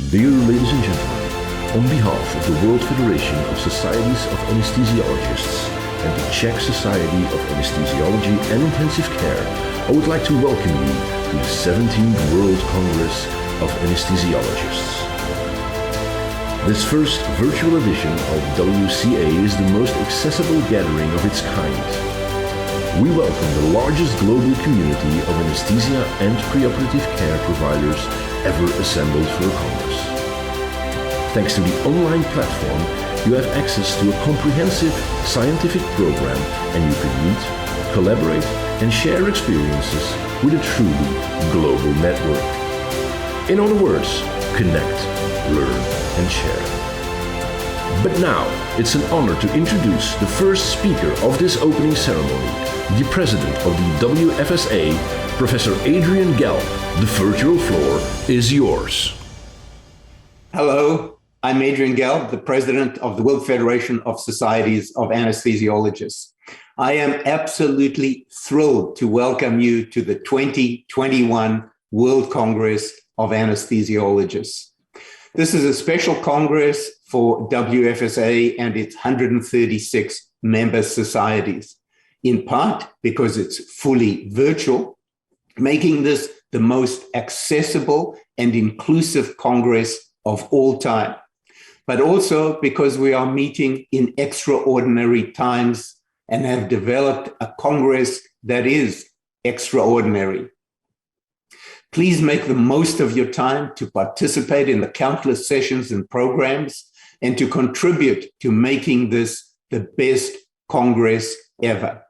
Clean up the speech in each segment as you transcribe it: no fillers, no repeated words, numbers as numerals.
Dear ladies and gentlemen, on behalf of the World Federation of Societies of Anesthesiologists and the Czech Society of Anesthesiology and Intensive Care, I would like to welcome you to the 17th World Congress of Anesthesiologists. This first virtual edition of WCA is the most accessible gathering of its kind. We welcome the largest global community of anesthesia and preoperative care providers ever assembled for a Congress. Thanks to the online platform, you have access to a comprehensive scientific program and you can meet, collaborate and share experiences with a truly global network. In other words, connect, learn and share. But now, it's an honor to introduce the first speaker of this opening ceremony, the President of the Wfsa, Professor Adrian Gelb. The virtual floor is yours. Hello, I'm Adrian Gelb, the President of the World Federation of Societies of Anesthesiologists. I am absolutely thrilled to welcome you to the 2021 World Congress of Anesthesiologists. This is a special Congress for WFSA and its 136 member societies, in part because it's fully virtual, making this the most accessible and inclusive Congress of all time, but also because we are meeting in extraordinary times and have developed a Congress that is extraordinary. Please make the most of your time to participate in the countless sessions and programs and to contribute to making this the best Congress ever.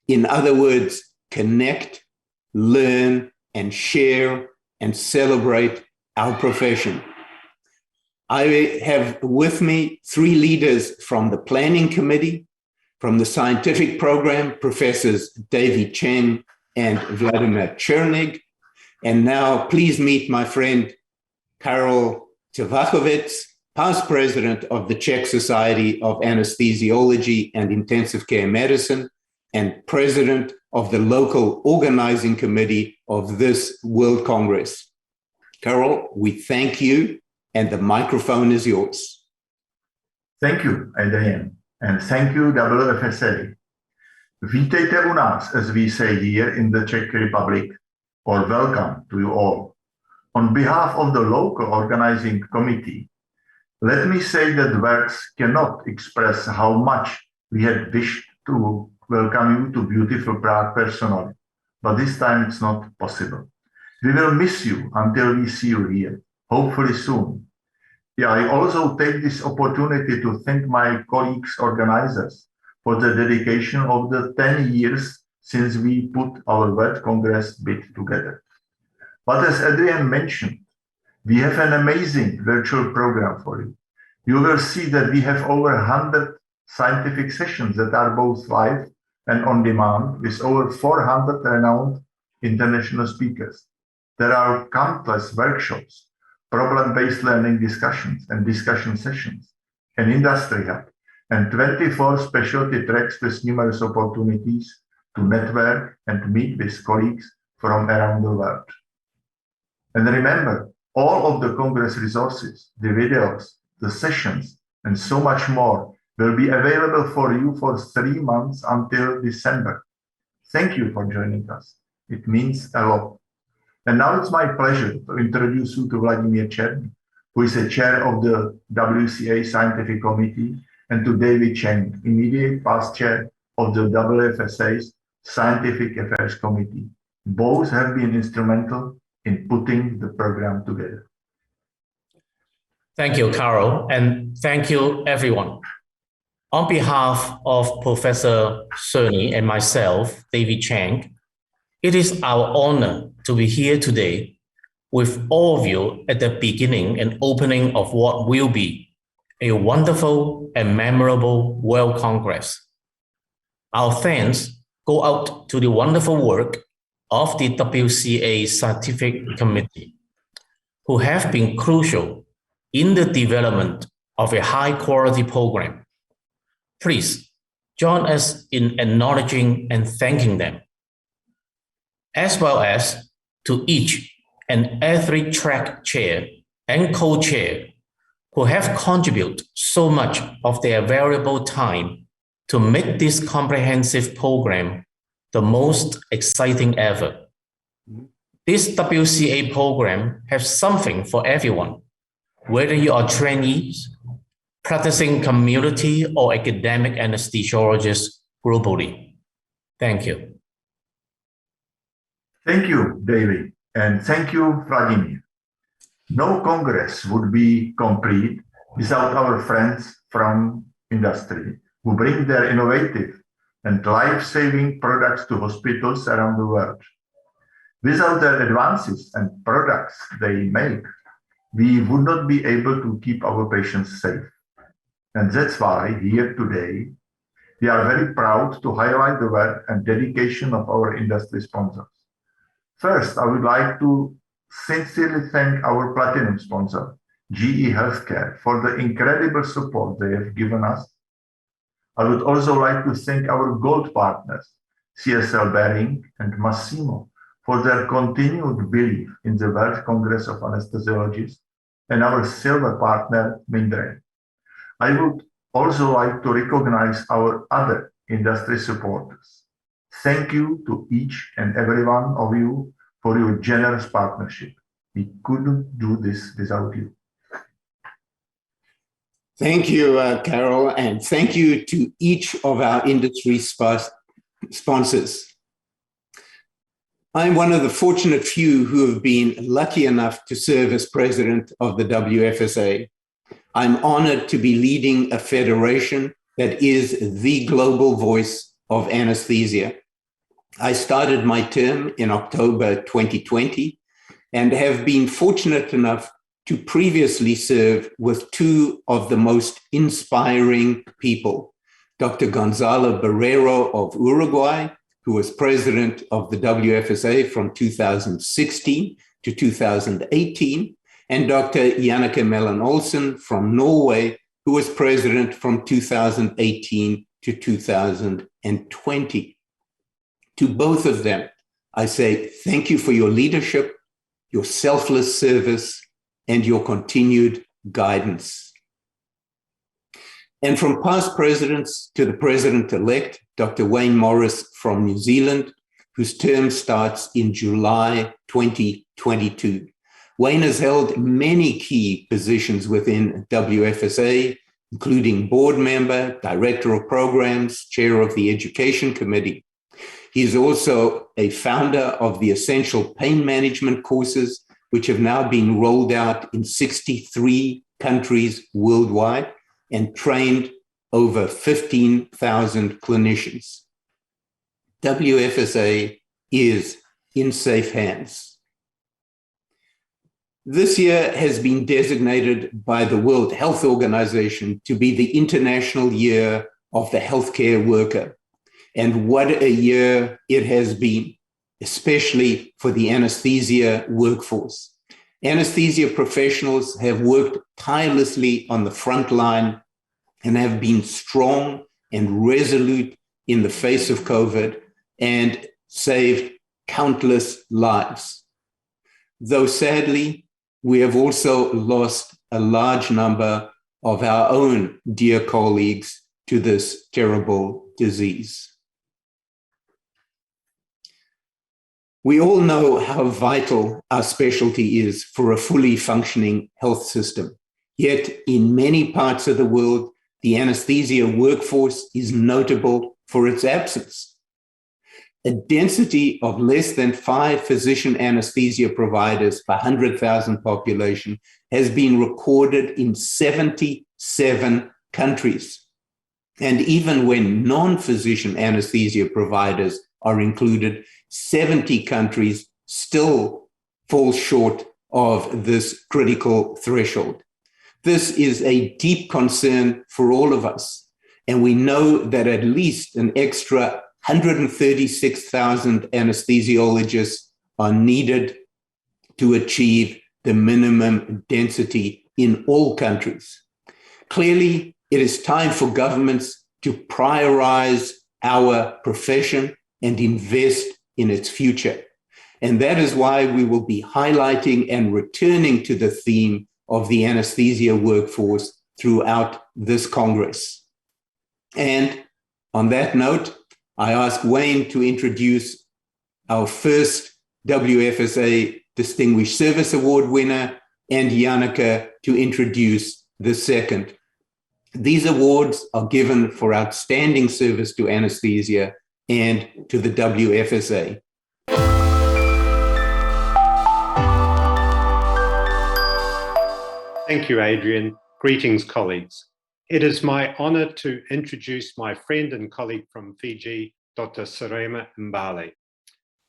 In other words, connect, learn, and share and celebrate our profession. I have with me three leaders from the Planning Committee, from the Scientific Program, Professors Vladimir Chern and Vladimir Chern. And now please meet my friend Karol Cevachowicz, past president of the Czech Society of Anesthesiology and Intensive Care Medicine, and president of the local organizing committee of this World Congress. Karol, we thank you, and the microphone is yours. Thank you, Adrian, and thank you, WFSA. Vítejte u nás, as we say here in the Czech Republic, or welcome to you all. On behalf of the local organizing committee, let me say that words cannot express how much we had wished to welcome you to beautiful Prague personally, but this time it's not possible. We will miss you until we see you here, hopefully soon. Yeah, I also take this opportunity to thank my colleagues organizers for the dedication of the 10 years since we put our World Congress bid together. But as Adrian mentioned, we have an amazing virtual program for you. You will see that we have over 100 scientific sessions that are both live and on demand, with over 400 renowned international speakers. There are countless workshops, problem-based learning discussions and discussion sessions, an industry hub, and 24 specialty tracks with numerous opportunities to network and meet with colleagues from around the world. And remember, all of the Congress resources, the videos, the sessions, and so much more will be available for you for 3 months until December. Thank you for joining us. It means a lot. And now it's my pleasure to introduce you to Vladimir Chern, who is the chair of the WCA Scientific Committee, and to David Cheng, immediate past chair of the WFSA's Scientific Affairs Committee. Both have been instrumental in putting the program together. Thank you, Karol, and thank you, everyone. On behalf of Professor Chern and myself, David Cheng, it is our honor to be here today with all of you at the beginning and opening of what will be a wonderful and memorable World Congress. Our thanks go out to the wonderful work of the WCA Scientific Committee, who have been crucial in the development of a high-quality program. Please join us in acknowledging and thanking them, as well as to each and every track chair and co-chair who have contributed so much of their valuable time to make this comprehensive program the most exciting ever. This WCA program has something for everyone, whether you are trainees, practicing community or academic anesthesiologists globally. Thank you. Thank you, David, and thank you, Vladimir. No Congress would be complete without our friends from industry who bring their innovative and life-saving products to hospitals around the world. Without their advances and products they make, we would not be able to keep our patients safe. And that's why here today, we are very proud to highlight the work and dedication of our industry sponsors. First, I would like to sincerely thank our platinum sponsor, GE Healthcare, for the incredible support they have given us. I would also like to thank our gold partners, CSL Behring and Massimo, for their continued belief in the World Congress of Anaesthesiologists, and our silver partner, Mindray. I would also like to recognize our other industry supporters. Thank you to each and every one of you for your generous partnership. We couldn't do this without you. Thank you, Carol, and thank you to each of our industry sponsors. I'm one of the fortunate few who have been lucky enough to serve as president of the WFSA. I'm honored to be leading a federation that is the global voice of anesthesia. I started my term in October 2020 and have been fortunate enough to previously serve with two of the most inspiring people, Dr. Gonzalo Barrero of Uruguay, who was president of the WFSA from 2016 to 2018, and Dr. Janneke Mellon Olsen from Norway, who was president from 2018 to 2020. To both of them, I say thank you for your leadership, your selfless service, and your continued guidance. And from past presidents to the president-elect, Dr. Wayne Morris from New Zealand, whose term starts in July 2022. Wayne has held many key positions within WFSA, including board member, director of programs, chair of the education committee. He is also a founder of the essential pain management courses, which have now been rolled out in 63 countries worldwide and trained over 15,000 clinicians. WFSA is in safe hands. This year has been designated by the World Health Organization to be the International Year of the Healthcare Worker. And what a year it has been, especially for the anesthesia workforce. Anesthesia professionals have worked tirelessly on the front line and have been strong and resolute in the face of COVID and saved countless lives. Though sadly, we have also lost a large number of our own dear colleagues to this terrible disease. We all know how vital our specialty is for a fully functioning health system. Yet in many parts of the world, the anesthesia workforce is notable for its absence. A density of less than 5 physician anesthesia providers per 100,000 population has been recorded in 77 countries. And even when non-physician anesthesia providers are included, 70 countries still fall short of this critical threshold. This is a deep concern for all of us, and we know that at least an extra 136,000 anesthesiologists are needed to achieve the minimum density in all countries. Clearly, it is time for governments to prioritize our profession and invest in its future. And that is why we will be highlighting and returning to the theme of the anesthesia workforce throughout this Congress. And on that note, I ask Wayne to introduce our first WFSA Distinguished Service Award winner and Janneke to introduce the second. These awards are given for outstanding service to anesthesia and to the WFSA. Thank you, Adrian. Greetings, colleagues. It is my honor to introduce my friend and colleague from Fiji, Dr. Serema Mbale.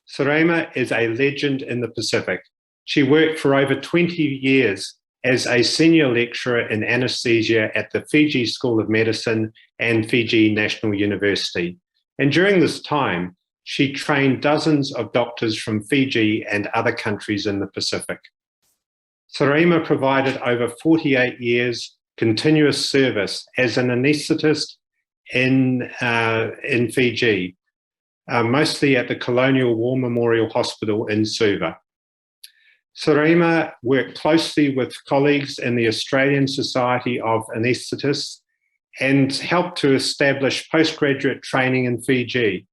Serema is a legend in the Pacific. She worked for over 20 years as a senior lecturer in anesthesia at the Fiji School of Medicine and Fiji National University. And during this time, she trained dozens of doctors from Fiji and other countries in the Pacific. Serema provided over 48 years continuous service as an anaesthetist in Fiji, mostly at the Colonial War Memorial Hospital in Suva. Serema worked closely with colleagues in the Australian Society of Anaesthetists and helped to establish postgraduate training in Fiji,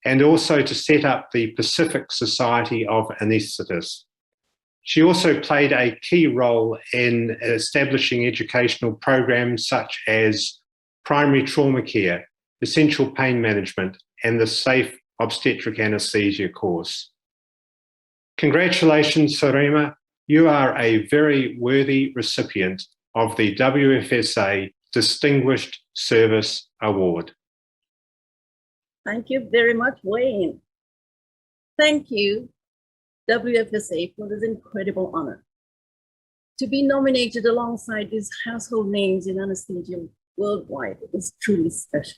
and also to set up the Pacific Society of Anaesthetists. She also played a key role in establishing educational programs such as primary trauma care, essential pain management, and the safe obstetric anesthesia course. Congratulations, Serema. You are a very worthy recipient of the WFSA Distinguished Service Award. Thank you very much, Wayne. Thank you, WFSA, for this incredible honor. To be nominated alongside these household names in anesthesia worldwide is truly special.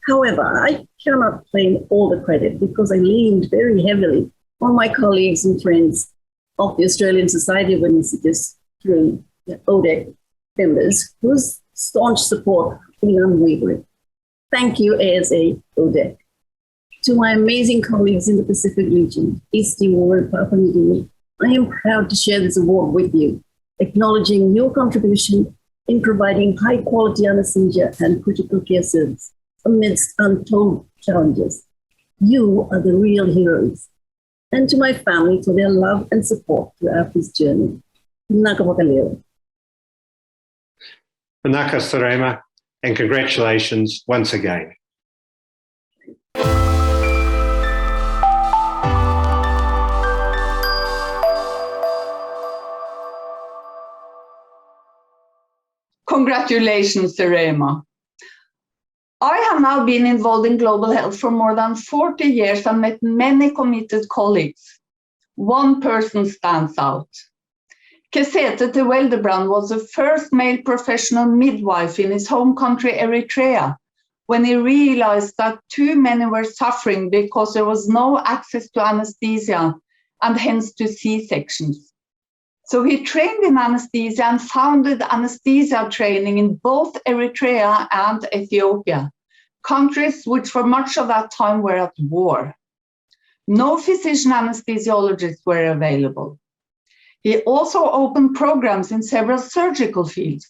However, I cannot claim all the credit because I leaned very heavily on my colleagues and friends of the Australian Society of Anaesthetists through the ODEC members whose staunch support has been unwavering. Thank you, ASA ODEC. To my amazing colleagues in the Pacific region, East Timor and Papua New Guinea, I am proud to share this award with you, acknowledging your contribution in providing high-quality anesthesia and critical care service amidst untold challenges. You are the real heroes. And to my family for their love and support throughout this journey. Naka Wakaleo. Manaka Serema, and congratulations once again. Congratulations, Serema. I have now been involved in global health for more than 40 years and met many committed colleagues. One person stands out. Kesete Teweldebrand was the first male professional midwife in his home country, Eritrea, when he realized that too many were suffering because there was no access to anesthesia and hence to C-sections. So he trained in anesthesia and founded anesthesia training in both Eritrea and Ethiopia, countries which for much of that time were at war. No physician anesthesiologists were available. He also opened programs in several surgical fields.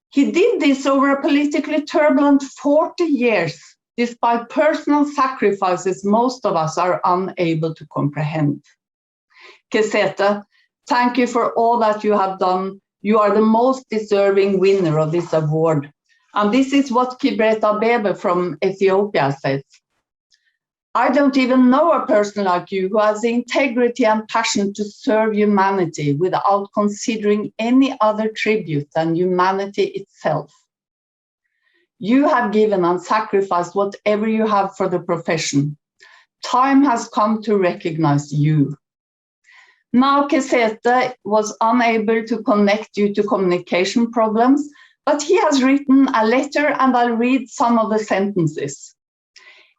He did this over a politically turbulent 40 years, despite personal sacrifices most of us are unable to comprehend. Kesete, thank you for all that you have done. You are the most deserving winner of this award. And this is what Kibreta Bebe from Ethiopia says. I don't even know a person like you who has the integrity and passion to serve humanity without considering any other tribute than humanity itself. You have given and sacrificed whatever you have for the profession. Time has come to recognize you. Now, Kesete was unable to connect due to communication problems, but he has written a letter and I'll read some of the sentences.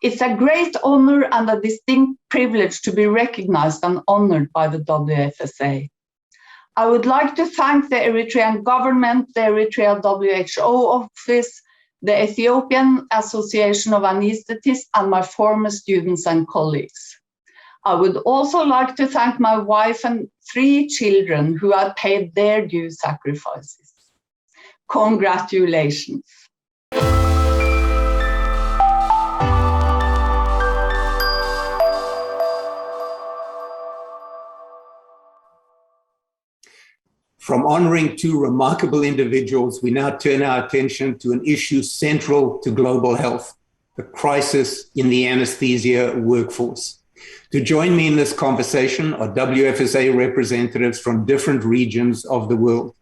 It's a great honor and a distinct privilege to be recognized and honored by the WFSA. I would like to thank the Eritrean government, the Eritrea WHO office, the Ethiopian Association of Anaesthetists, and my former students and colleagues. I would also like to thank my wife and 3 children who have paid their due sacrifices. Congratulations. From honoring 2 remarkable individuals, we now turn our attention to an issue central to global health, the crisis in the anesthesia workforce. To join me in this conversation are WFSA representatives from different regions of the world.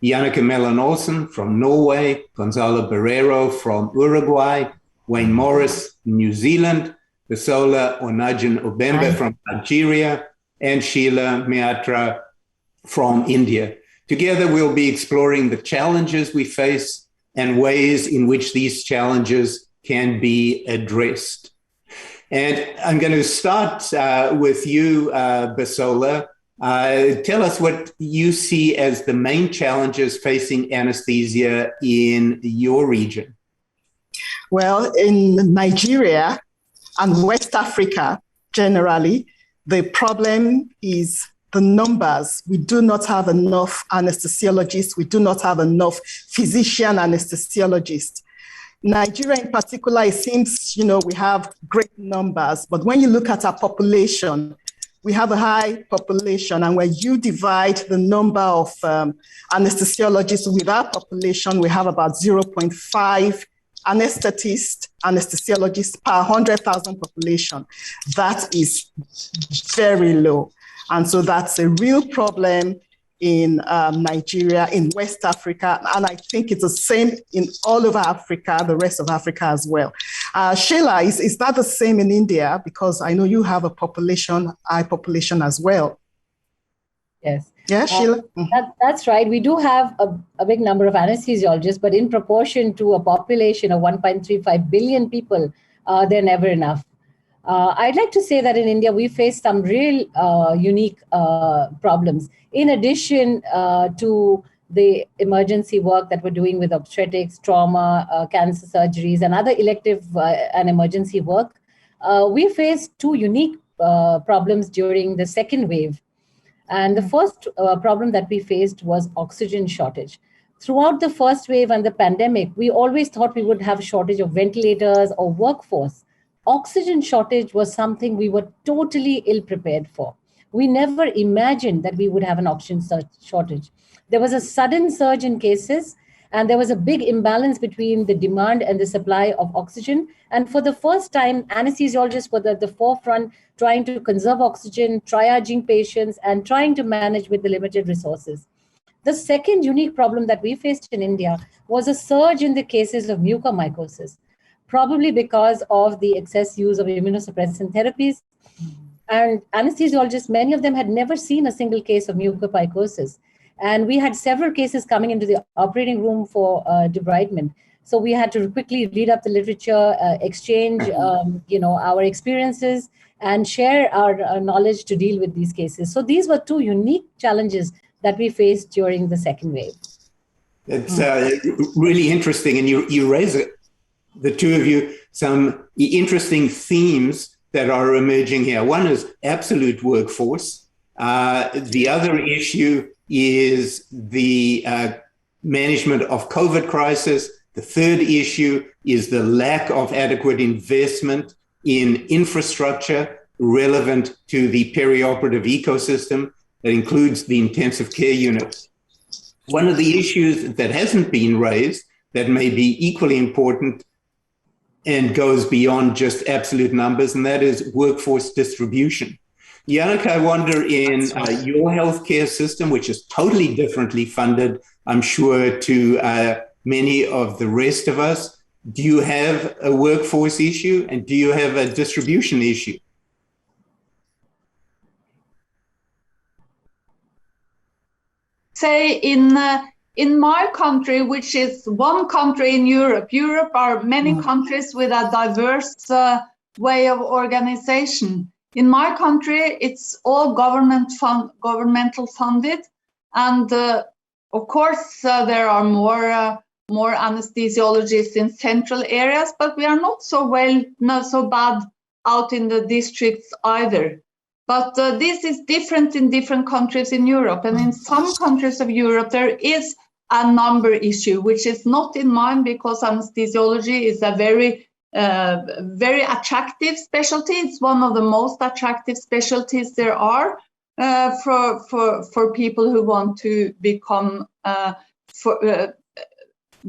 Janneke Mellon-Olsen from Norway, Gonzalo Barrero from Uruguay, Wayne Morris, New Zealand, Bisola Onajen-Obembe from Nigeria, and Sheila Meatra from India. Together, we'll be exploring the challenges we face and ways in which these challenges can be addressed. And I'm going to start with you, Bisola. Tell us what you see as the main challenges facing anesthesia in your region. Well, in Nigeria and West Africa, generally, the problem is the numbers. We do not have enough anesthesiologists. We do not have enough physician anesthesiologists. Nigeria in particular, it seems, we have great numbers, but when you look at our population, we have a high population, and when you divide the number of anesthesiologists with our population, we have about 0.5 anesthesiologists per 100,000 population. That is very low. And so that's a real problem in Nigeria, in West Africa, and I think it's the same in all over Africa, the rest of Africa as well. Sheila, is that the same in India? Because I know you have a high population as well. Yes. Yeah, Sheila? That's right. We do have a big number of anesthesiologists, but in proportion to a population of 1.35 billion people, they're never enough. I'd like to say that in India, we face some real unique problems. In addition to the emergency work that we're doing with obstetrics, trauma, cancer surgeries, and other elective and emergency work, we faced 2 unique problems during the second wave. And the first problem that we faced was oxygen shortage. Throughout the first wave and the pandemic, we always thought we would have a shortage of ventilators or workforce. Oxygen shortage was something we were totally ill-prepared for. We never imagined that we would have an oxygen shortage. There was a sudden surge in cases, and there was a big imbalance between the demand and the supply of oxygen. And for the first time, anesthesiologists were at the forefront trying to conserve oxygen, triaging patients, and trying to manage with the limited resources. The second unique problem that we faced in India was a surge in the cases of mucormycosis, probably because of the excess use of immunosuppressant therapies. And anesthesiologists, many of them had never seen a single case of mucormycosis. And we had several cases coming into the operating room for debridement. So we had to quickly read up the literature, exchange our experiences, and share our knowledge to deal with these cases. So these were 2 unique challenges that we faced during the second wave. It's really interesting. And you raise it, the 2 of you, some interesting themes that are emerging here. One is absolute workforce. The other issue is the management of COVID crisis. The third issue is the lack of adequate investment in infrastructure relevant to the perioperative ecosystem that includes the intensive care units. One of the issues that hasn't been raised that may be equally important and goes beyond just absolute numbers, and that is workforce distribution. Janneke, I wonder, in your healthcare system, which is totally differently funded, I'm sure, to many of the rest of us, do you have a workforce issue and do you have a distribution issue? Say in my country, which is one country in Europe, are many countries with a diverse way of organization. In my country, it's all governmental funded, and of course there are more anesthesiologists in central areas, but we are not so bad out in the districts either. But this is different in different countries in Europe. And in some countries of Europe, there is a number issue, which is not in mind because anesthesiology is a very attractive specialty. It's one of the most attractive specialties there are for people who want to become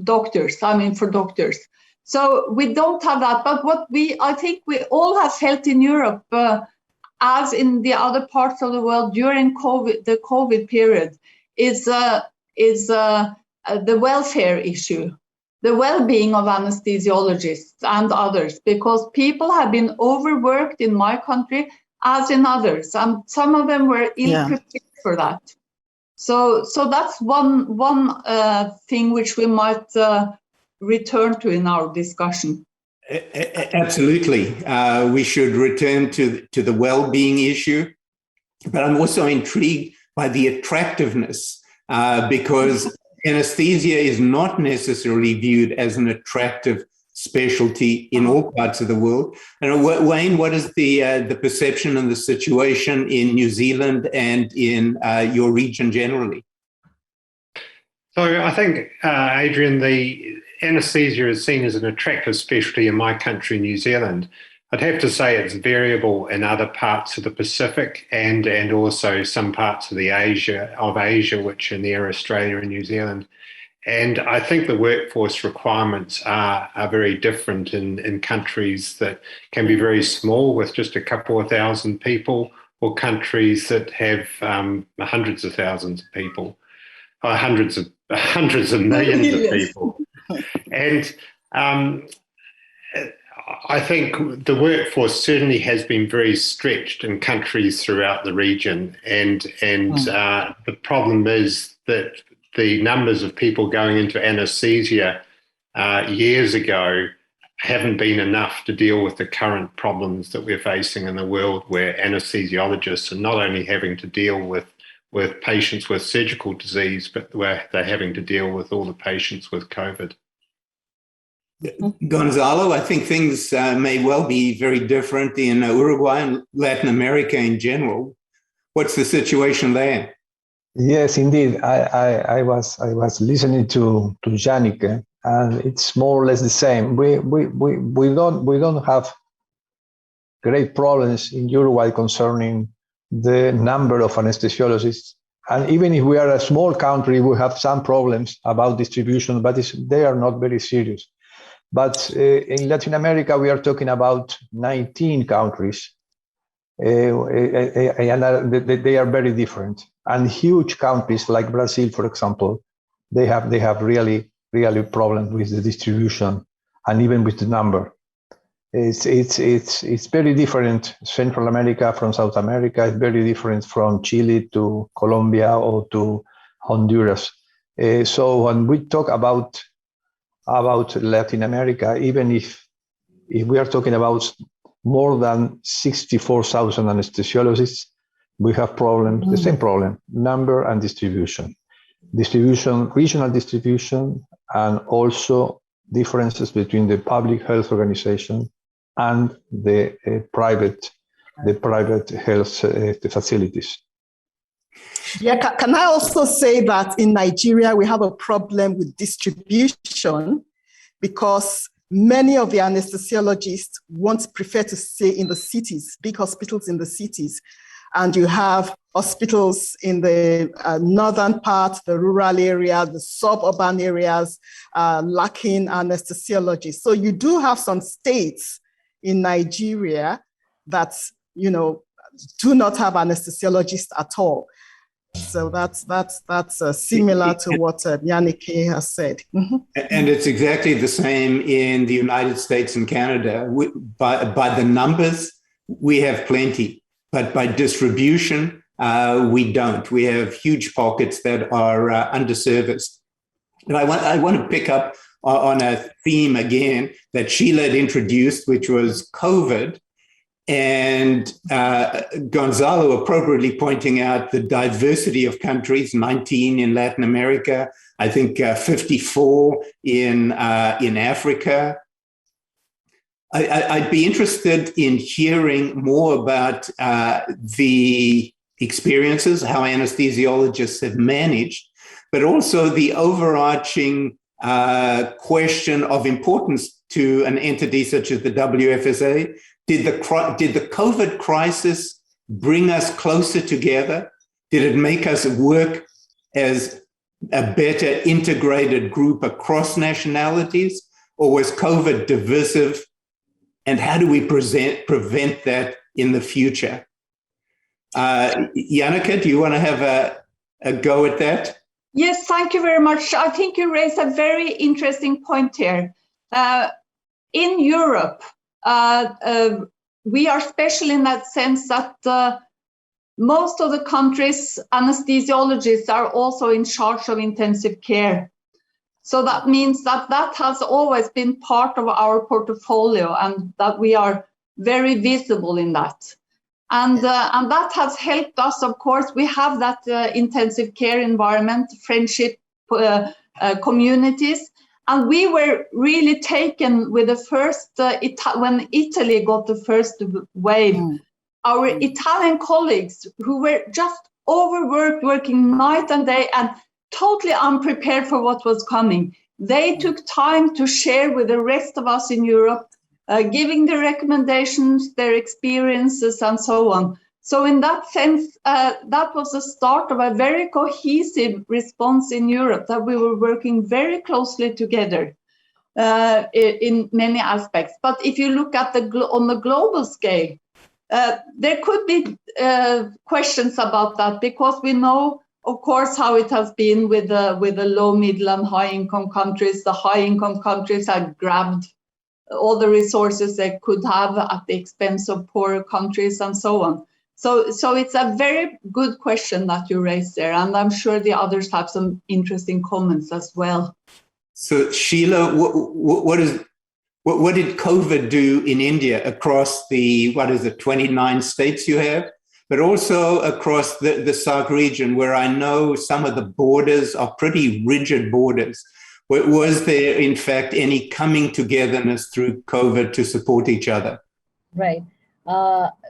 doctors. For doctors. So we don't have that. But what I think we all have felt in Europe, as in the other parts of the world during the COVID period, is the welfare issue, the well-being of anesthesiologists and others, because people have been overworked in my country as in others, and some of them were ill-prepared for that. So that's one thing which we might return to in our discussion. Absolutely. We should return to the well-being issue, but I'm also intrigued by the attractiveness because anesthesia is not necessarily viewed as an attractive specialty in all parts of the world. And Wayne, what is the perception and the situation in New Zealand and in your region generally? So I think, Adrian, the anesthesia is seen as an attractive specialty in my country, New Zealand. I'd have to say it's variable in other parts of the Pacific and also some parts of Asia, which are near Australia and New Zealand. And I think the workforce requirements are very different in countries that can be very small with just a couple of thousand people, or countries that have hundreds of thousands of people, or hundreds of millions of people. And I think the workforce certainly has been very stretched in countries throughout the region, and the problem is that the numbers of people going into anesthesia years ago haven't been enough to deal with the current problems that we're facing in the world, where anesthesiologists are not only having to deal with patients with surgical disease, but where they're having to deal with all the patients with COVID. Gonzalo, I think things may well be very different in Uruguay and Latin America in general. What's the situation there? Yes, indeed. I was listening to Jannike, and it's more or less the same. We don't have great problems in Uruguay concerning the number of anesthesiologists. And even if we are a small country, we have some problems about distribution, but they are not very serious. But in Latin America, we are talking about 19 countries, and they are very different. And huge countries like Brazil, for example, they have really problems with the distribution and even with the number. It's very different. Central America from South America is very different from Chile to Colombia or to Honduras. So when we talk about Latin America, even if we are talking about more than 64,000 anesthesiologists, we have problems, the same problem, number and distribution, regional distribution, and also differences between the public health organization and the private health facilities. Yeah, can I also say that in Nigeria, we have a problem with distribution because many of the anesthesiologists prefer to stay in the cities, big hospitals in the cities. And you have hospitals in the northern part, the rural area, the suburban areas lacking anesthesiologists. So you do have some states in Nigeria that, do not have anesthesiologists at all. So that's similar to what Jannike has said. Mm-hmm. And it's exactly the same in the United States and Canada. By the numbers, we have plenty, but by distribution, we don't. We have huge pockets that are underserviced. And I want to pick up on a theme again that Sheila had introduced, which was COVID. And Gonzalo appropriately pointing out the diversity of countries, 19 in Latin America, I think 54 in Africa. I'd be interested in hearing more about the experiences, how anesthesiologists have managed, but also the overarching question of importance to an entity such as the WFSA. Did the COVID crisis bring us closer together? Did it make us work as a better integrated group across nationalities? Or was COVID divisive? And how do we prevent that in the future? Janneke, do you want to have a go at that? Yes, thank you very much. I think you raised a very interesting point here. In Europe, we are special in that sense that most of the countries' anesthesiologists are also in charge of intensive care. So that means that has always been part of our portfolio and that we are very visible in that. And that has helped us, of course. We have that intensive care environment, friendship communities. And we were really taken with the first, when Italy got the first wave, our Italian colleagues who were just overworked, working night and day and totally unprepared for what was coming. They took time to share with the rest of us in Europe, giving the recommendations, their experiences, and so on. So in that sense, that was the start of a very cohesive response in Europe, that we were working very closely together in many aspects. But if you look at on the global scale, there could be questions about that, because we know, of course, how it has been with the low, middle, and high-income countries. The high-income countries have grabbed all the resources they could have at the expense of poorer countries and so on. So it's a very good question that you raised there, and I'm sure the others have some interesting comments as well. So Sheila, what did COVID do in India across the 29 states you have, but also across the SAARC region, where I know some of the borders are pretty rigid borders? Was there, in fact, any coming togetherness through COVID to support each other? Right.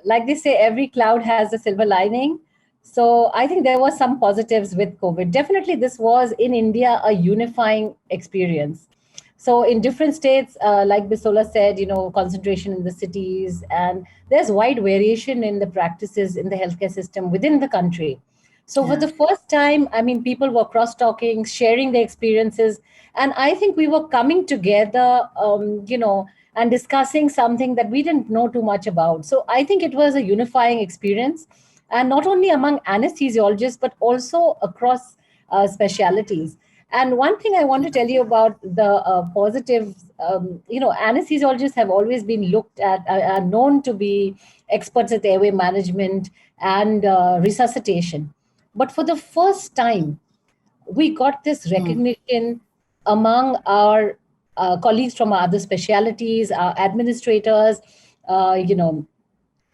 Like they say, every cloud has a silver lining. So I think there were some positives with COVID. Definitely, this was in India a unifying experience. So in different states, like Bisola said, concentration in the cities, and there's wide variation in the practices in the healthcare system within the country. So for the first time, people were cross-talking, sharing their experiences. And I think we were coming together, and discussing something that we didn't know too much about. So I think it was a unifying experience, and not only among anesthesiologists, but also across specialities. And one thing I want to tell you about the positives, anesthesiologists have always been looked at, are known to be experts at airway management and resuscitation. But for the first time, we got this recognition among our colleagues from other specialities, our administrators, the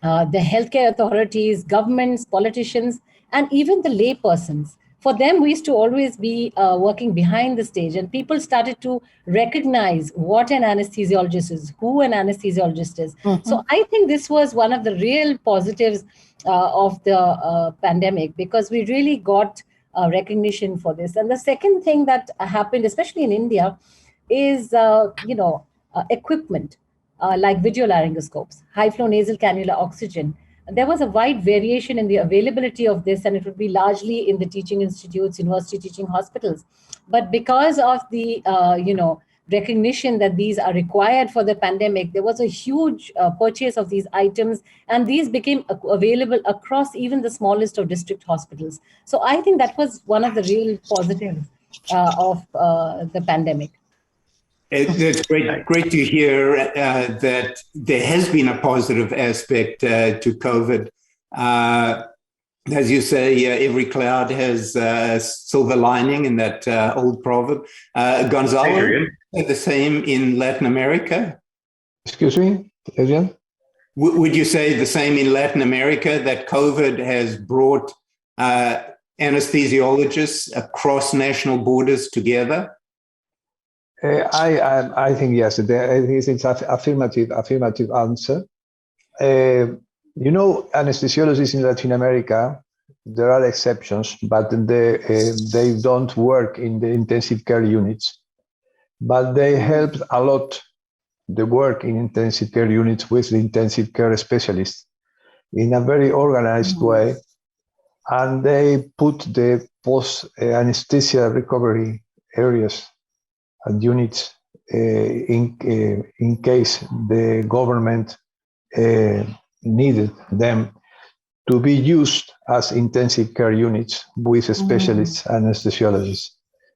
healthcare authorities, governments, politicians, and even the lay persons. For them, we used to always be working behind the stage, and people started to recognize what an anesthesiologist is, who an anesthesiologist is. So I think this was one of the real positives of the pandemic, because we really got recognition for this. And the second thing that happened, especially in India, is equipment like video laryngoscopes, high flow nasal cannula oxygen. There was a wide variation in the availability of this, and it would be largely in the teaching institutes, university teaching hospitals. But because of the recognition that these are required for the pandemic, there was a huge purchase of these items, and these became available across even the smallest of district hospitals. So I think that was one of the real positives of the pandemic. It's great to hear that there has been a positive aspect to COVID. As you say, every cloud has a silver lining in that old proverb. Gonzalo, the same in Latin America? Excuse me, Adrian? Would you say the same in Latin America, that COVID has brought anesthesiologists across national borders together? I think yes. It's an affirmative answer. Anesthesiologists in Latin America, there are exceptions, but they don't work in the intensive care units. But they help a lot the work in intensive care units with the intensive care specialists in a very organized way. And they put the post-anesthesia recovery areas and units in case the government needed them to be used as intensive care units with specialists anesthesiologists.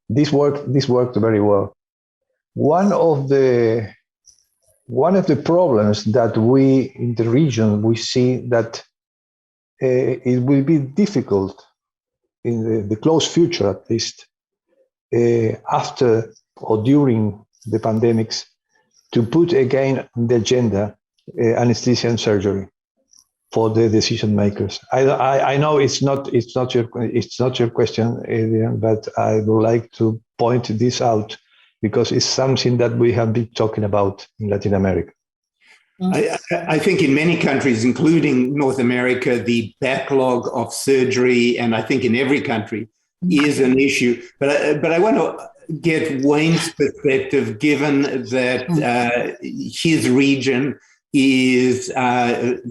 This worked very well. One of the problems that we in the region we see that it will be difficult in the close future, at least, after or during the pandemics, to put again on the agenda anesthesia and surgery for the decision makers. I know it's not your question, Adrian, but I would like to point this out because it's something that we have been talking about in Latin America. I think in many countries, including North America, the backlog of surgery, and I think in every country, is an issue. But I want to get Wayne's perspective, given that his region is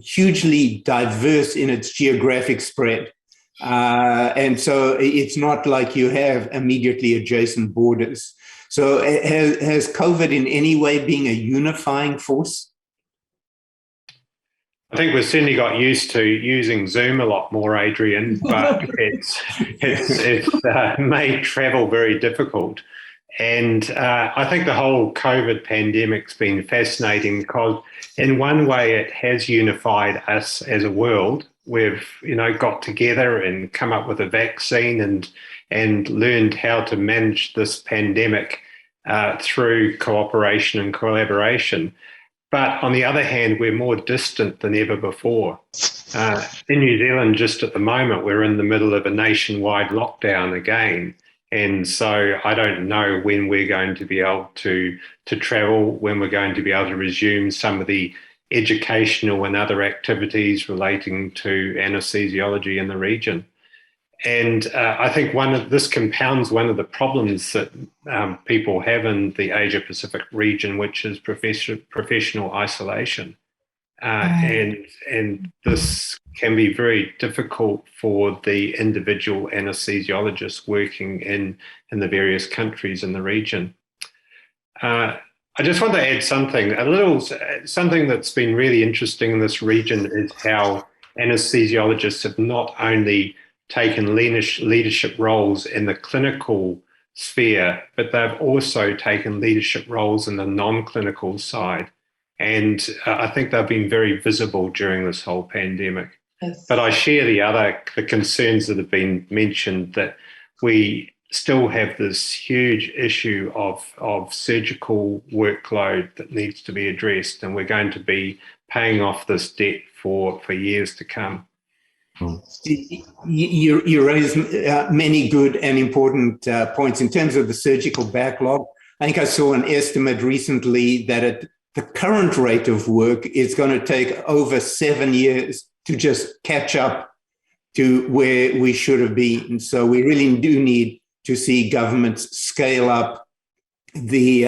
hugely diverse in its geographic spread. And so it's not like you have immediately adjacent borders. So has COVID in any way been a unifying force? I think we've certainly got used to using Zoom a lot more, Adrian, but it's made travel very difficult. And I think the whole COVID pandemic's been fascinating because in one way it has unified us as a world. We've, got together and come up with a vaccine and learned how to manage this pandemic through cooperation and collaboration. But on the other hand, we're more distant than ever before. In New Zealand, just at the moment, we're in the middle of a nationwide lockdown again. And so I don't know when we're going to be able to travel, when we're going to be able to resume some of the educational and other activities relating to anesthesiology in the region. And I think this compounds one of the problems that people have in the Asia Pacific region, which is professional isolation. And this can be very difficult for the individual anesthesiologists working in the various countries in the region. I just want to add something that's been really interesting in this region is how anesthesiologists have not only taken leadership roles in the clinical sphere, but they've also taken leadership roles in the non-clinical side. And I think they've been very visible during this whole pandemic. Yes. But I share the concerns that have been mentioned, that we still have this huge issue of surgical workload that needs to be addressed, and we're going to be paying off this debt for years to come. You raise many good and important points in terms of the surgical backlog. I think I saw an estimate recently that at the current rate of work, it's going to take over 7 years to just catch up to where we should have been. So we really do need to see governments scale up the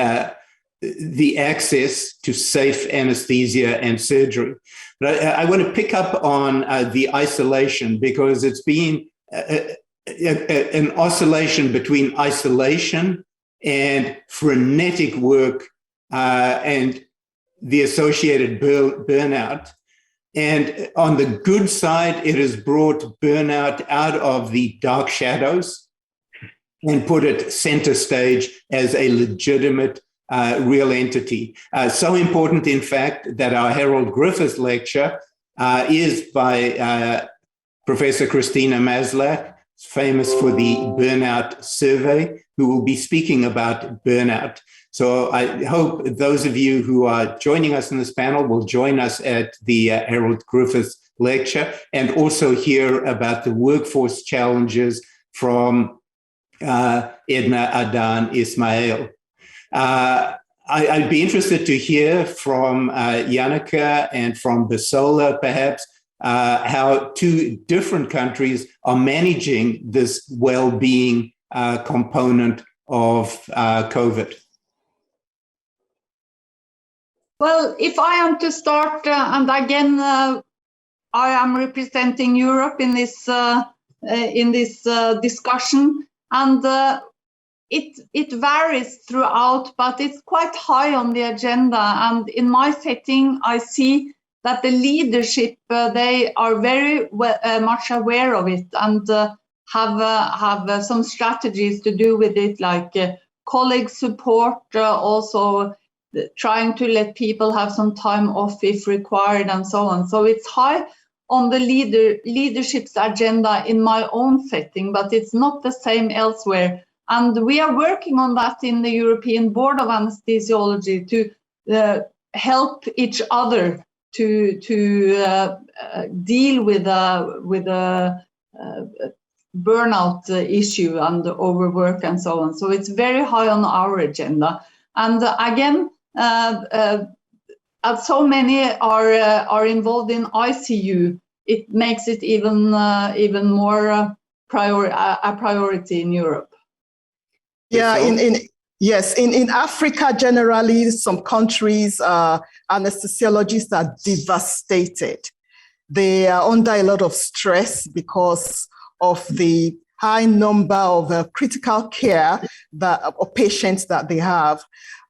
access to safe anesthesia and surgery. But I want to pick up on the isolation, because it's been an oscillation between isolation and frenetic work and the associated burnout. And on the good side, it has brought burnout out of the dark shadows and put it center stage as a legitimate real entity. So important, in fact, that our Harold Griffiths lecture is by Professor Christina Maslach, famous for the Burnout Survey, who will be speaking about burnout. So I hope those of you who are joining us in this panel will join us at the Harold Griffiths lecture, and also hear about the workforce challenges from Edna Adan Ismail. I'd be interested to hear from Janneke and from Basola, perhaps, how two different countries are managing this well-being component of COVID. Well, if I am to start, and again, I am representing Europe in this discussion, and it varies throughout, but it's quite high on the agenda. And in my setting, I see that the leadership they are very much aware of it and have some strategies to do with it, like colleague support, also trying to let people have some time off if required, and so on. So it's high on the leadership's agenda in my own setting, but it's not the same elsewhere. And we are working on that in the European Board of Anesthesiology to help each other to deal with a burnout issue and overwork and so on. So it's very high on our agenda. And again, as so many are involved in ICU, it makes it even more a priority in Europe. Yeah, in Africa generally, some countries, anesthesiologists are devastated. They are under a lot of stress because of the high number of critical care of patients that they have.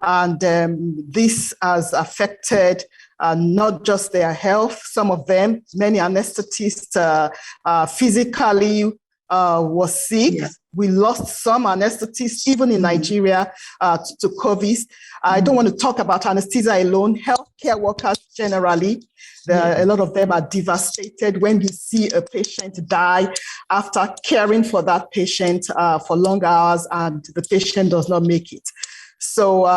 And this has affected not just their health. Some of them, many anesthetists physically was sick. Yeah. We lost some anesthetists, even in Nigeria, to COVID. I don't want to talk about anesthesia alone. Healthcare workers generally, a lot of them are devastated when you see a patient die after caring for that patient for long hours and the patient does not make it. So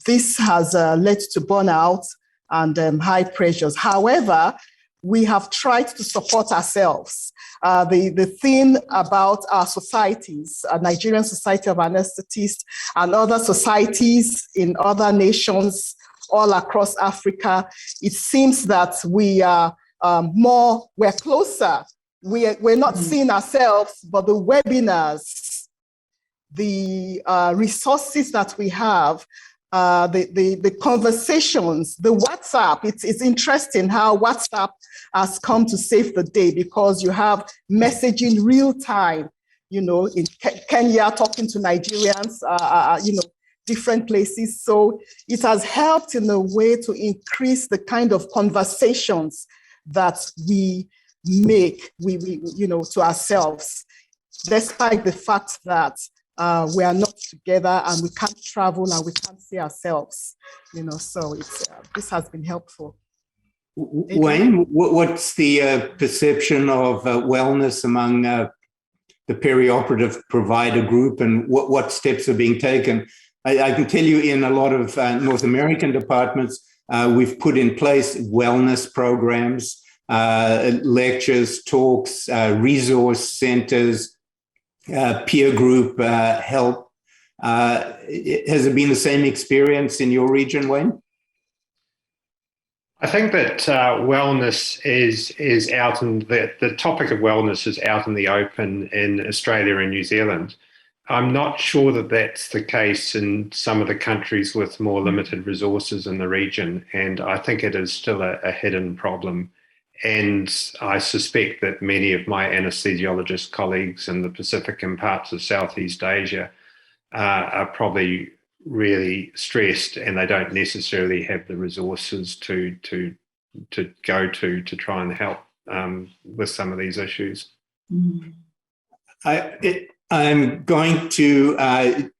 this has led to burnout and high pressures. However, we have tried to support ourselves. The thing about our societies, Nigerian Society of Anesthetists and other societies in other nations all across Africa, it seems that we are we're closer. We're not seeing ourselves, but the webinars, the resources that we have, the conversations, the WhatsApp, it's interesting how WhatsApp has come to save the day because you have messaging real time, in Kenya talking to Nigerians, different places. So it has helped in a way to increase the kind of conversations that we make, to ourselves, despite the fact that we are not together and we can't travel and we can't see ourselves, so this has been helpful. Wayne, what's the perception of wellness among the perioperative provider group and what steps are being taken? I can tell you in a lot of North American departments, we've put in place wellness programs, lectures, talks, resource centers, peer group help. Has it been the same experience in your region, Wayne? I think that wellness is out in the topic of wellness is out in the open in Australia and New Zealand. I'm not sure that that's the case in some of the countries with more limited resources in the region, and I think it is still a hidden problem. And I suspect that many of my anesthesiologist colleagues in the Pacific and parts of Southeast Asia are probably really stressed, and they don't necessarily have the resources to go to try and help with some of these issues. I'm going to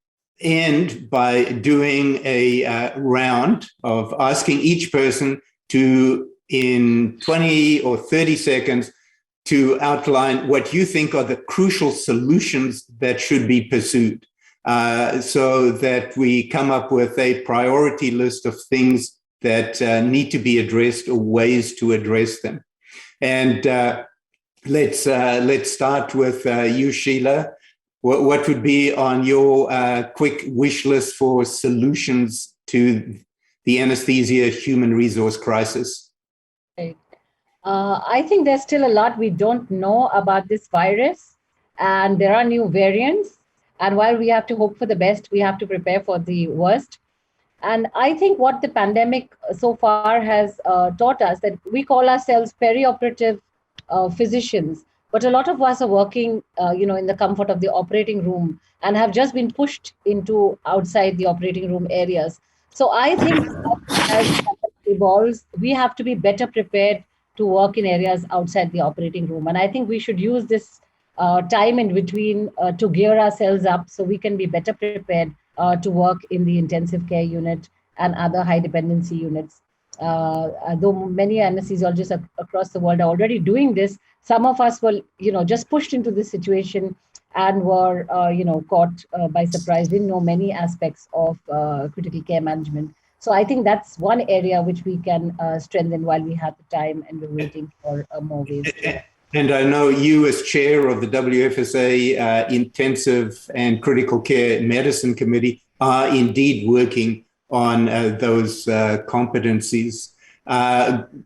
end by doing a round of asking each person to, in 20 or 30 seconds, to outline what you think are the crucial solutions that should be pursued, so that we come up with a priority list of things that need to be addressed or ways to address them. And let's start with you, Sheila. what would be on your quick wish list for solutions to the anesthesia human resource crisis? I think there's still a lot we don't know about this virus, and there are new variants. And while we have to hope for the best, we have to prepare for the worst. And I think what the pandemic so far has taught us, that we call ourselves perioperative physicians, but a lot of us are working, in the comfort of the operating room and have just been pushed into outside the operating room areas. So I think as it evolves, we have to be better prepared to work in areas outside the operating room. And I think we should use this time in between to gear ourselves up so we can be better prepared to work in the intensive care unit and other high dependency units. Though many anesthesiologists across the world are already doing this, some of us were, just pushed into this situation and were, caught by surprise, didn't know many aspects of critical care management. So I think that's one area which we can strengthen while we have the time and we're waiting for more waves. And I know you, as chair of the Wfsa Intensive and Critical Care Medicine Committee, are indeed working on those competencies.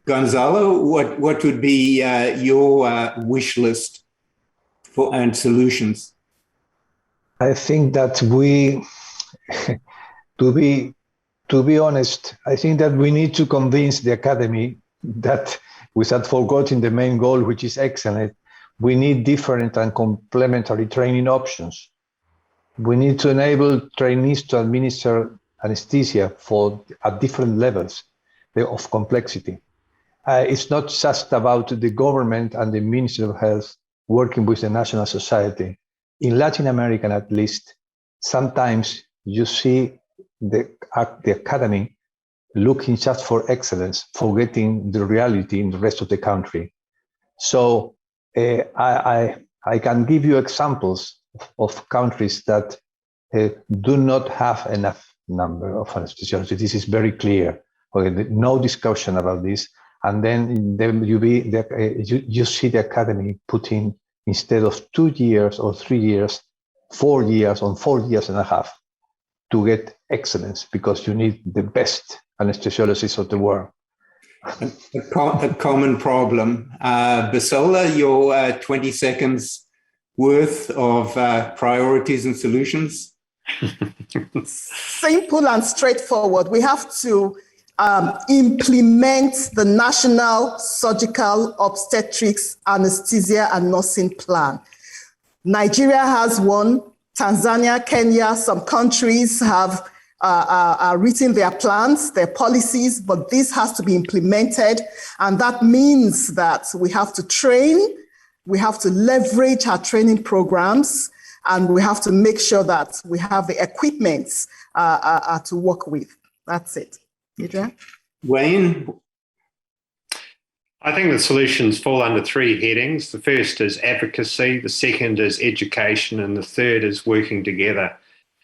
Gonzalo, what would be your wish list and solutions? I think that we, to be honest, I think that we need to convince the academy that, without forgetting the main goal, which is excellent, we need different and complementary training options. We need to enable trainees to administer anesthesia at different levels of complexity. It's not just about the government and the Ministry of Health working with the National Society. In Latin America, at least, sometimes you see the academy looking just for excellence, forgetting the reality in the rest of the country. So I can give you examples of countries that do not have enough number of anesthesiologists. This is very clear. Okay, no discussion about this. And then you see the academy putting, instead of 2 years or 3 years, 4 years or 4 years and a half to get excellence, because you need the best anesthesiologists of the world. A common problem. Bisola, your 20 seconds worth of priorities and solutions? Simple and straightforward. We have to implement the National Surgical Obstetrics, Anesthesia and Nursing Plan. Nigeria has one. Tanzania, Kenya, some countries have written their plans, their policies, but this has to be implemented. And that means that we have to train, we have to leverage our training programs, and we have to make sure that we have the equipment to work with. That's it. Adrian? Wayne? I think the solutions fall under 3 headings. The first is advocacy, the second is education, and the third is working together.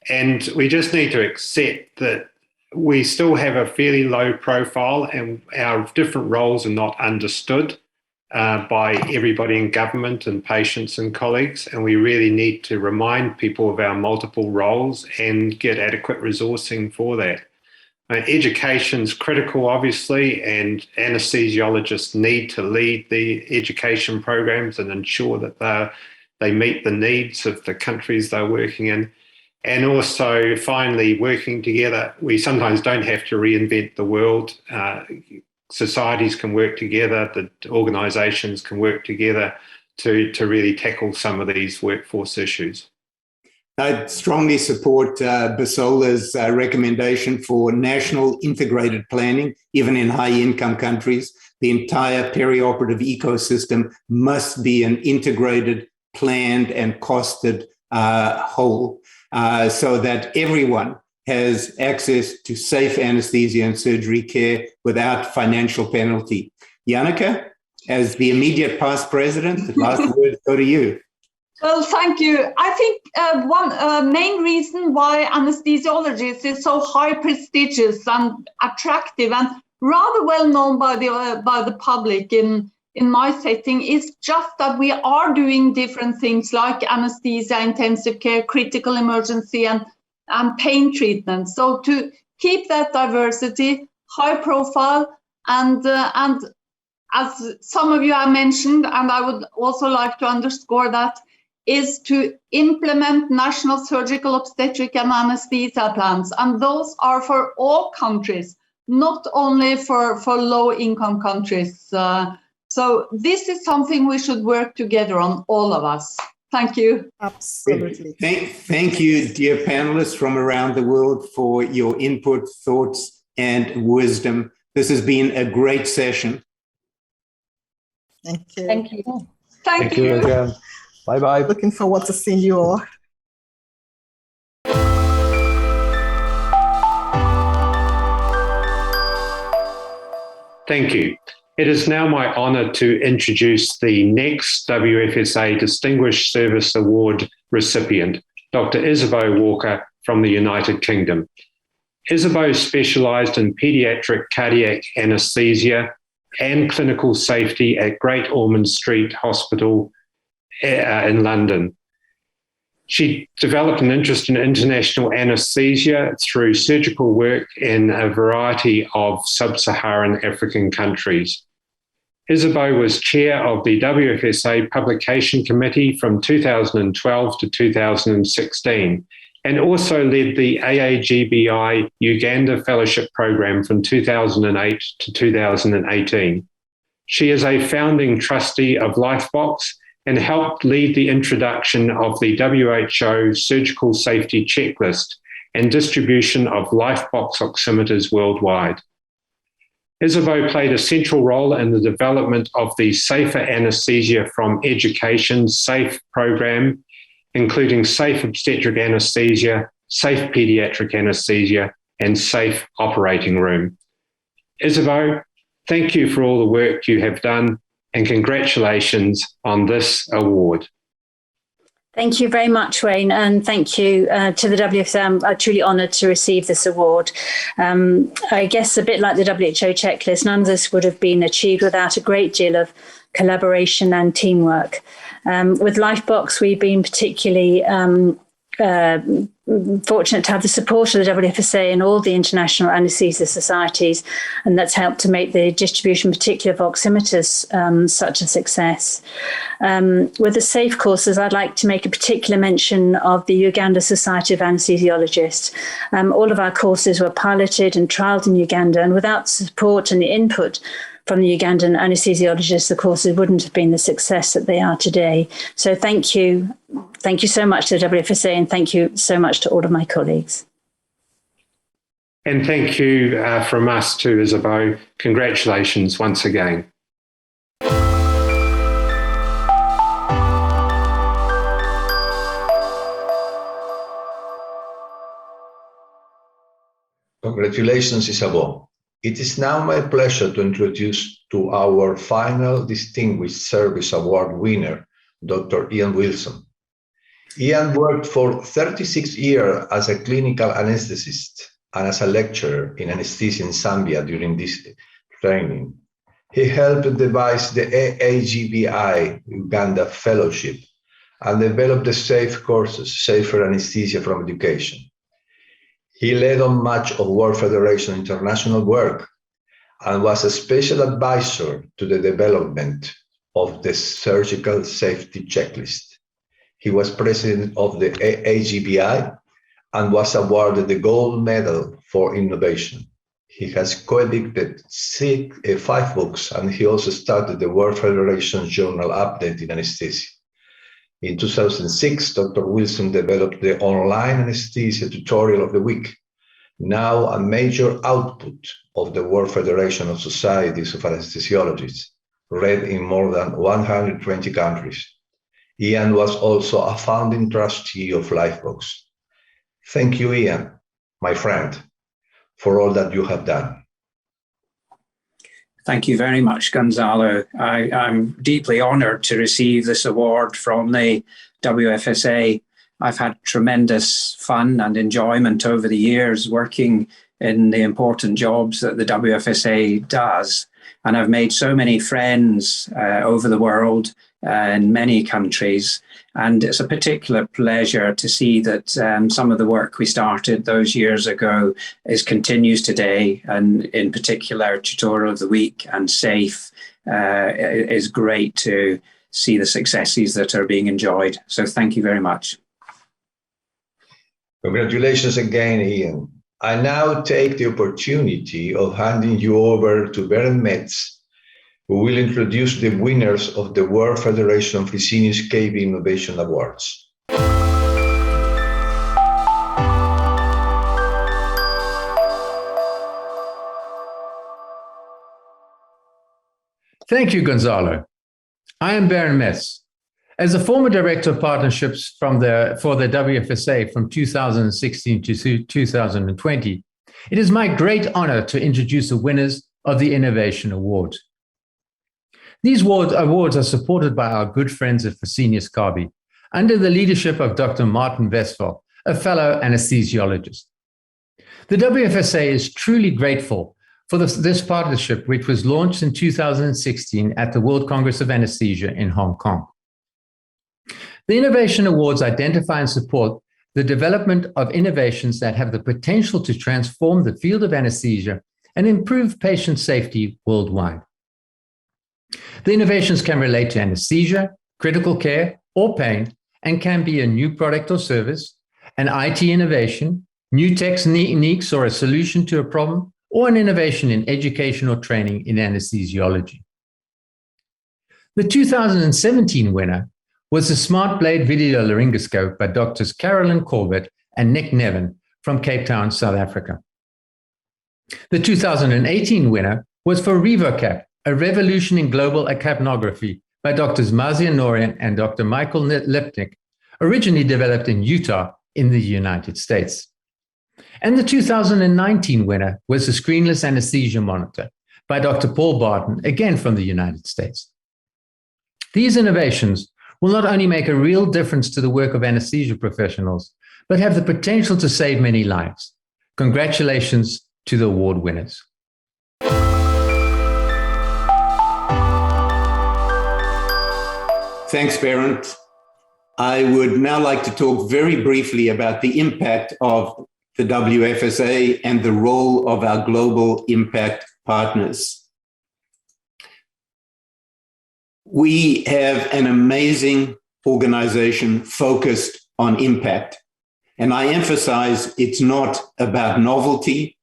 And we just need to accept that we still have a fairly low profile and our different roles are not understood by everybody in government and patients and colleagues. And we really need to remind people of our multiple roles and get adequate resourcing for that. Education's critical, obviously, and anesthesiologists need to lead the education programs and ensure that they meet the needs of the countries they're working in. And also, finally, working together. We sometimes don't have to reinvent the world. Societies can work together, the organisations can work together to really tackle some of these workforce issues. I strongly support Bisola's recommendation for national integrated planning, even in high-income countries. The entire perioperative ecosystem must be an integrated, planned, and costed whole, so that everyone has access to safe anesthesia and surgery care without financial penalty. Janneke, as the immediate past president, the last word go to you. Well, thank you. I think one main reason why anesthesiologists is so high prestigious and attractive and rather well known by the public in in my setting is just that we are doing different things like anesthesia, intensive care, critical emergency, and pain treatment. So to keep that diversity, high profile, and as some of you have mentioned, and I would also like to underscore that, is to implement national surgical obstetric and anesthesia plans. And those are for all countries, not only for low-income countries. So this is something we should work together on, all of us. Thank you. Absolutely. Thank you, dear panelists from around the world, for your input, thoughts, and wisdom. This has been a great session. Thank you. Thank you. Thank you again. Bye-bye. Looking forward to seeing you all. Thank you. It is now my honour to introduce the next WFSA Distinguished Service Award recipient, Dr. Isabelle Walker from the United Kingdom. Isabelle specialised in paediatric cardiac anaesthesia and clinical safety at Great Ormond Street Hospital in London. She developed an interest in international anaesthesia through surgical work in a variety of sub-Saharan African countries. Isabelle was chair of the WFSA Publication Committee from 2012 to 2016 and also led the AAGBI Uganda Fellowship Program from 2008 to 2018. She is a founding trustee of Lifebox and helped lead the introduction of the WHO Surgical Safety Checklist and distribution of Lifebox oximeters worldwide. Isabelle played a central role in the development of the Safer Anesthesia from Education SAFE program, including Safe Obstetric Anesthesia, Safe Pediatric Anesthesia, and Safe Operating Room. Isabelle, thank you for all the work you have done, and congratulations on this award. Thank you very much, Wayne, and thank you to the WFSA. I'm truly honoured to receive this award. I guess a bit like the WHO checklist, none of this would have been achieved without a great deal of collaboration and teamwork. With Lifebox, we've been particularly fortunate to have the support of the WFSA and all the international anaesthesia societies, and that's helped to make the distribution, particularly of oximeters, such a success. With the SAFE courses, I'd like to make a particular mention of the Uganda Society of Anesthesiologists. All of our courses were piloted and trialled in Uganda, and without support and the input from the Ugandan anesthesiologists, the courses wouldn't have been the success that they are today. So thank you. Thank you so much to the WFSA, and thank you so much to all of my colleagues. And thank you from us too, Isabelle. Congratulations once again. Congratulations, Isabelle. It is now my pleasure to introduce to our final Distinguished Service Award winner, Dr. Ian Wilson. Ian worked for 36 years as a clinical anesthetist and as a lecturer in anesthesia in Zambia during this training. He helped devise the AAGBI Uganda Fellowship and developed the SAFE courses, Safer Anesthesia from Education. He led on much of World Federation international work and was a special advisor to the development of the Surgical Safety Checklist. He was president of the AAGBI and was awarded the Gold Medal for Innovation. He has co-edited 5 books, and he also started the World Federation Journal Update in Anesthesia. In 2006, Dr. Wilson developed the online anesthesia tutorial of the week, now a major output of the World Federation of Societies of Anesthesiologists, read in more than 120 countries. Ian was also a founding trustee of Lifebox. Thank you, Ian, my friend, for all that you have done. Thank you very much, Gonzalo. I'm deeply honored to receive this award from the WFSA. I've had tremendous fun and enjoyment over the years working in the important jobs that the WFSA does. And I've made so many friends over the world in many countries. And it's a particular pleasure to see that some of the work we started those years ago continues today. And in particular, Tutorial of the Week and SAFE is great to see the successes that are being enjoyed. So thank you very much. Congratulations again, Ian. I now take the opportunity of handing you over to Bernd Metz, who will introduce the winners of the World Federation of Vicini's KB Innovation Awards. Thank you, Gonzalo. I am Bernd Metz. As a former Director of Partnerships for the WFSA from 2016 to 2020, it is my great honor to introduce the winners of the Innovation Award. These awards are supported by our good friends at Fresenius Kabi, under the leadership of Dr. Martin Westphal, a fellow anesthesiologist. The WFSA is truly grateful for this partnership, which was launched in 2016 at the World Congress of Anaesthesia in Hong Kong. The Innovation Awards identify and support the development of innovations that have the potential to transform the field of anesthesia and improve patient safety worldwide. The innovations can relate to anesthesia, critical care, or pain, and can be a new product or service, an IT innovation, new techniques or a solution to a problem, or an innovation in education or training in anesthesiology. The 2017 winner was the Smart Blade video laryngoscope by Drs. Carolyn Corbett and Nick Nevin from Cape Town, South Africa. The 2018 winner was for RevoCap, a revolution in global capnography by Drs. Mazia Norian and Dr. Michael Lipnick, originally developed in Utah in the United States. And the 2019 winner was the Screenless Anesthesia Monitor by Dr. Paul Barton, again from the United States. These innovations will not only make a real difference to the work of anesthesia professionals, but have the potential to save many lives. Congratulations to the award winners. Thanks, Bernd. I would now like to talk very briefly about the impact of the WFSA and the role of our global impact partners. We have an amazing organization focused on impact. And I emphasize it's not about novelty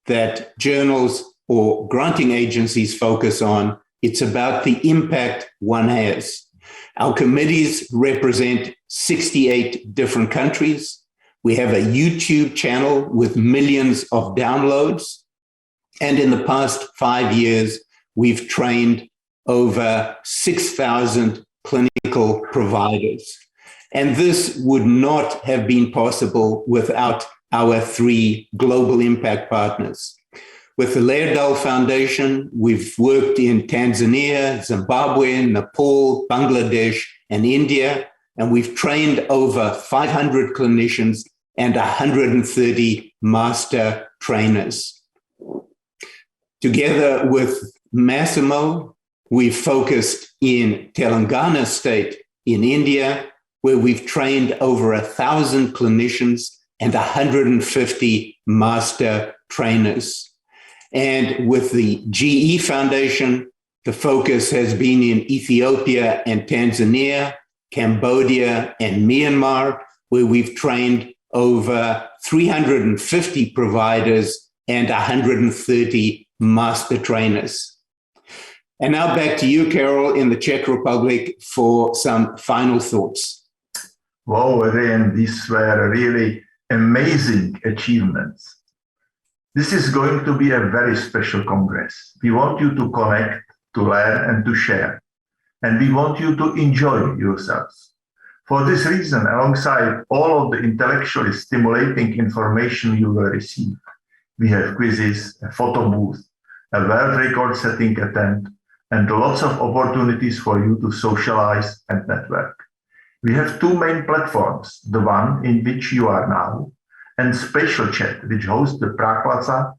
that journals or granting agencies focus on. It's about the impact one has. Our committees represent 68 different countries. We have a YouTube channel with millions of downloads. And in the past 5 years, we've trained over 6,000 clinical providers. And this would not have been possible without our 3 global impact partners. With the Laerdal Foundation, we've worked in Tanzania, Zimbabwe, Nepal, Bangladesh, and India, and we've trained over 500 clinicians and 130 master trainers. Together with Massimo, we've focused in Telangana state in India, where we've trained over 1,000 clinicians and 150 master trainers. And with the GE Foundation, the focus has been in Ethiopia and Tanzania, Cambodia and Myanmar, where we've trained over 350 providers and 130 master trainers. And now back to you, Carol, in the Czech Republic for some final thoughts. Wow, again, these were really amazing achievements. This is going to be a very special Congress. We want you to connect, to learn, and to share. And we want you to enjoy yourselves. For this reason, alongside all of the intellectually stimulating information you will receive, we have quizzes, a photo booth, a world record-setting attempt, and lots of opportunities for you to socialize and network. We have 2 main platforms, the one in which you are now, and Spatial Chat, which hosts the Prague Plaza,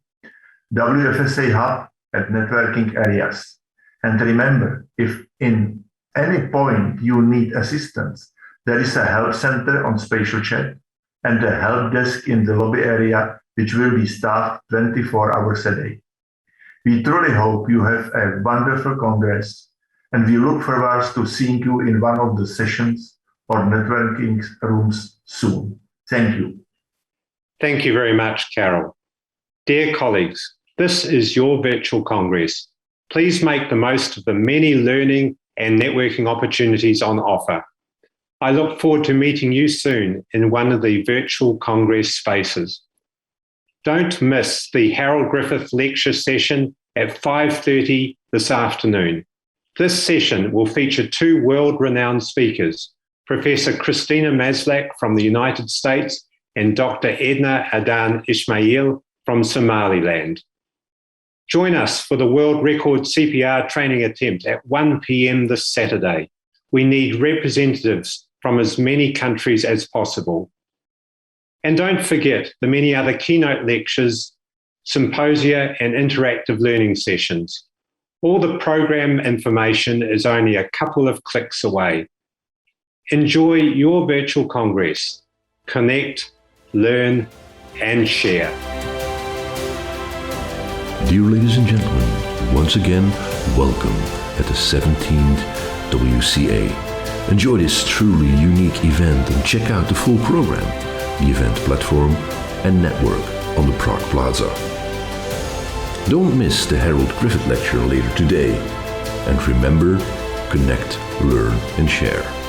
WFSA Hub at networking areas. And remember, if in any point you need assistance, there is a help center on Spatial Chat and a help desk in the lobby area, which will be staffed 24 hours a day. We truly hope you have a wonderful Congress, and we look forward to seeing you in one of the sessions or networking rooms soon. Thank you. Thank you very much, Carol. Dear colleagues, this is your virtual Congress. Please make the most of the many learning and networking opportunities on offer. I look forward to meeting you soon in one of the virtual Congress spaces. Don't miss the Harold Griffith lecture session at 5:30 this afternoon. This session will feature two world-renowned speakers, Professor Christina Maslach from the United States and Dr. Edna Adan Ismail from Somaliland. Join us for the world record CPR training attempt at 1 p.m. this Saturday. We need representatives from as many countries as possible. And don't forget the many other keynote lectures, symposia, and interactive learning sessions. All the program information is only a couple of clicks away. Enjoy your virtual Congress. Connect, learn, and share. Dear ladies and gentlemen, once again, welcome at the 17th WCA. Enjoy this truly unique event and check out the full program, the event platform and network on the Prague Plaza. Don't miss the Harold Griffith lecture later today. And remember, connect, learn and share.